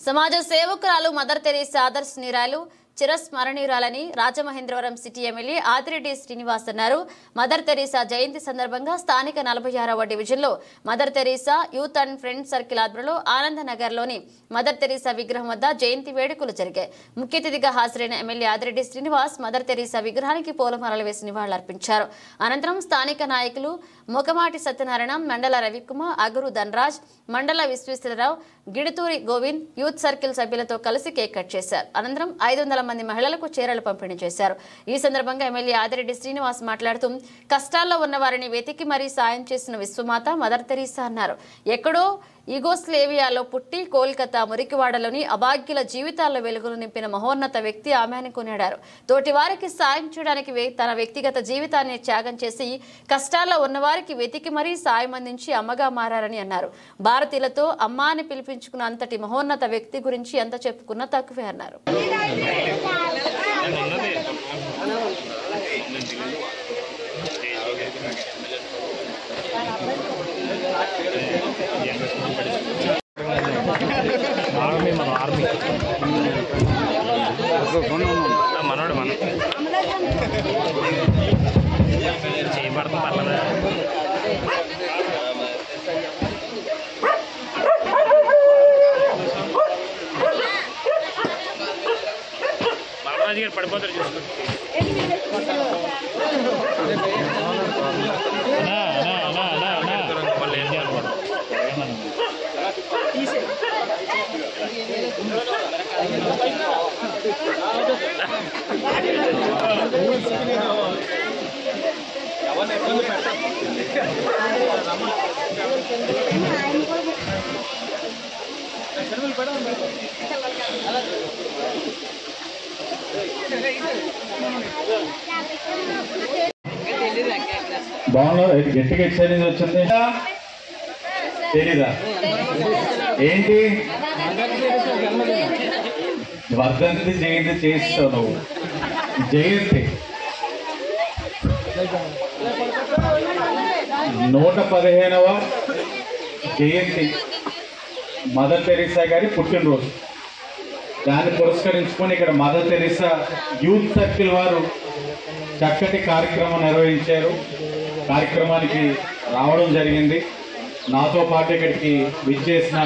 సమాజ సేవకురాలు Mother Teresa ఆదర్శనీయురాలు చిరస్మరణీయురాలని రాజమహేంద్రవరం సిటీ ఎమ్మెల్యే ఆదిరెడ్డి శ్రీనివాస్ అన్నారు. మదర్ తెరీసా జయంతి సందర్భంగా స్థానిక 46వ డివిజన్లో Mother Teresa youth and friends circle ఆధ్వర్యంలో ఆనందనగర్లోని మదర్ తెరీసా విగ్రహం వద్ద జయంతి వేడుకలు జరిగాయి. ముఖ్య అతిథిగా హాజరైన MLA Adireddy Srinivas mother Teresa విగ్రహానికి పూలమాలలు వేసి నివాళులర్పించారు. అనంతరం స్థానిక నాయకులు మొకమాటి సత్యనారాయణ, మండల రవికుమార్, అగురు ధనరాజ్, మండల విశ్వేశ్వరరావు, గిడుతూరి గోవింద్ యూత్ సర్కిల్ సభ్యులతో కలిసి కేక్ కట్ చేశారు. అనంతరం 500 మంది మహిళలకు చీరలు పంపిణీ చేశారు. ఈ సందర్భంగా ఎమ్మెల్యే ఆదిరెడ్డి శ్రీనివాస్ మాట్లాడుతూ కష్టాల్లో ఉన్న వారిని వెతికి మరీ సాయం చేసిన విశ్వమాత మదర్ తెరీసా అన్నారు. ఎక్కడో యుగోస్లేవియాలో పుట్టి కోల్కతా మురికివాడలోని అభాగ్యుల జీవితాల్లో వెలుగులు నింపిన మహోన్నత వ్యక్తి ఆమె అని కొనియాడారు. తోటి వారికి సాయం చేయడానికి తన వ్యక్తిగత జీవితాన్ని త్యాగం చేసి కష్టాల్లో ఉన్నవారికి వెతికి మరీ సాయం అందించి అమ్మగా మారారని అన్నారు. భారతీయులతో అమ్మ అని పిలిపించుకున్న అంతటి మహోన్నత వ్యక్తి గురించి ఎంత చెప్పుకున్నా తక్కువే అన్నారు. మనోడు మనం చేయబడతాం పర్లేదా? బాలరాజు గారు పడిపోతారు చూసుకోండి. వాళ్ళు ఏం చేయాలి? బాగున్నా గట్టిగా ఎక్సైజ్ వచ్చింది తెలీదా? ఏంటి వర్ధంతి జయంతి చేస్తావు నువ్వు? జయంతి 115వ జయంతి మదర్ తెరీసా గారి పుట్టినరోజు. దాన్ని పురస్కరించుకొని ఇక్కడ మదర్ తెరీసా యూత్ సర్కిల్ వారు చక్కటి కార్యక్రమం నిర్వహించారు. కార్యక్రమానికి రావడం జరిగింది. నాతో పాటు ఇక్కడికి విచ్చేసిన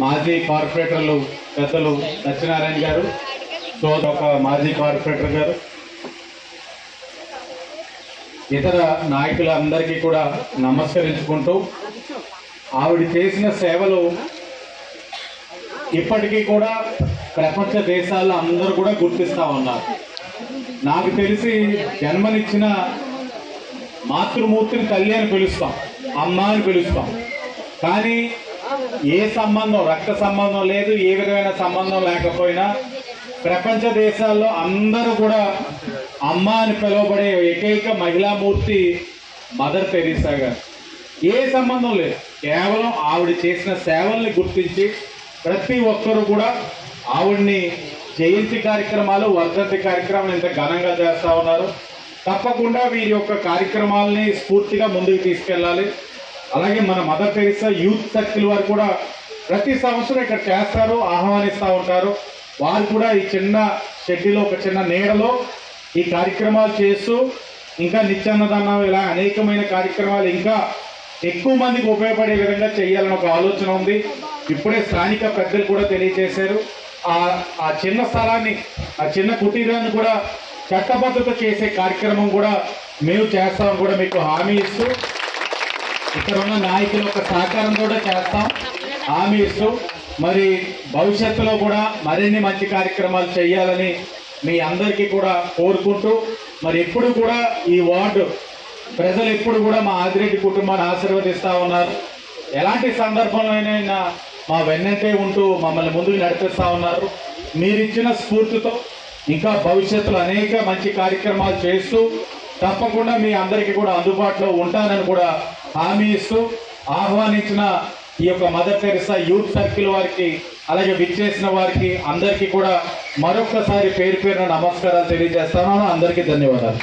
మాజీ కార్పొరేటర్లు పెద్దలు సత్యనారాయణ గారు, ఒక మాజీ కార్పొరేటర్ గారు, ఇతర నాయకులందరికీ కూడా నమస్కరించుకుంటూ ఆవిడ చేసిన సేవలు ఇప్పటికీ కూడా ప్రపంచ దేశాల్లో అందరూ కూడా గుర్తిస్తూ ఉన్నారు. నాకు తెలిసి జన్మనిచ్చిన మాతృమూర్తిని తల్లి అని పిలుస్తాం, అమ్మ అని పిలుస్తాం. కానీ ఏ సంబంధం, రక్త సంబంధం లేదు, ఏ విధమైన సంబంధం లేకపోయినా ప్రపంచ దేశాల్లో అందరూ కూడా అమ్మ అని పిలువబడే ఏకైక మహిళామూర్తి మదర్ తెరీసా గారు. ఏ సంబంధం లేదు, కేవలం ఆవిడ చేసిన సేవల్ని గుర్తించి ప్రతి ఒక్కరూ కూడా ఆవిడ్ని జయంతి కార్యక్రమాలు, వర్ధంతి కార్యక్రమాలు ఇంత ఘనంగా చేస్తూ ఉన్నారు. తప్పకుండా వీరి యొక్క కార్యక్రమాలని స్ఫూర్తిగా ముందుకు తీసుకెళ్ళాలి. అలాగే మన మదర్ తెరీసా యూత్ సర్కిల్ వారు కూడా ప్రతి సంవత్సరం ఇక్కడ చేస్తారు, ఆహ్వానిస్తూ ఉంటారు. వారు కూడా ఈ చిన్న షెడ్యూలో, ఒక చిన్న నీడలో ఈ కార్యక్రమాలు చేస్తూ ఇంకా నిత్యాన్నదానం, ఇలా అనేకమైన కార్యక్రమాలు ఇంకా ఎక్కువ మందికి ఉపయోగపడే విధంగా చేయాలని ఒక ఆలోచన ఉంది. ఇప్పుడే స్థానిక పెద్దలు కూడా తెలియజేశారు. ఆ చిన్న స్థలాన్ని, ఆ చిన్న కుటీరాన్ని కూడా చట్టబద్ధత చేసే కార్యక్రమం కూడా మేము చేస్తామని కూడా మీకు హామీ ఇస్తూ, ఇక్కడ ఉన్న నాయకుల యొక్క సహకారం కూడా చేస్తాం హామీ ఇస్తూ, మరి భవిష్యత్తులో కూడా మరిన్ని మంచి కార్యక్రమాలు చేయాలని మీ అందరికీ కూడా కోరుకుంటూ, మరి ఎప్పుడు కూడా ఈ వార్డు ప్రజలు ఎప్పుడు కూడా మా ఆదిరెడ్డి కుటుంబాన్ని ఆశీర్వదిస్తూ ఉన్నారు. ఎలాంటి సందర్భంలోనైనా మా వెన్నంటే ఉంటూ మమ్మల్ని ముందుకు నడిపిస్తూ ఉన్నారు. మీరిచ్చిన స్ఫూర్తితో ఇంకా భవిష్యత్తులో అనేక మంచి కార్యక్రమాలు చేస్తూ తప్పకుండా మీ అందరికీ కూడా అందుబాటులో ఉంటానని కూడా హామీ ఇస్తూ, ఆహ్వానించిన ఈ యొక్క మదర్ తెరీసా యూత్ సర్కిల్ వారికి, అలాగే విచ్చేసిన వారికి అందరికీ కూడా మరొక్కసారి పేరు పేరున నమస్కారాలు తెలియజేస్తాను. అందరికీ ధన్యవాదాలు.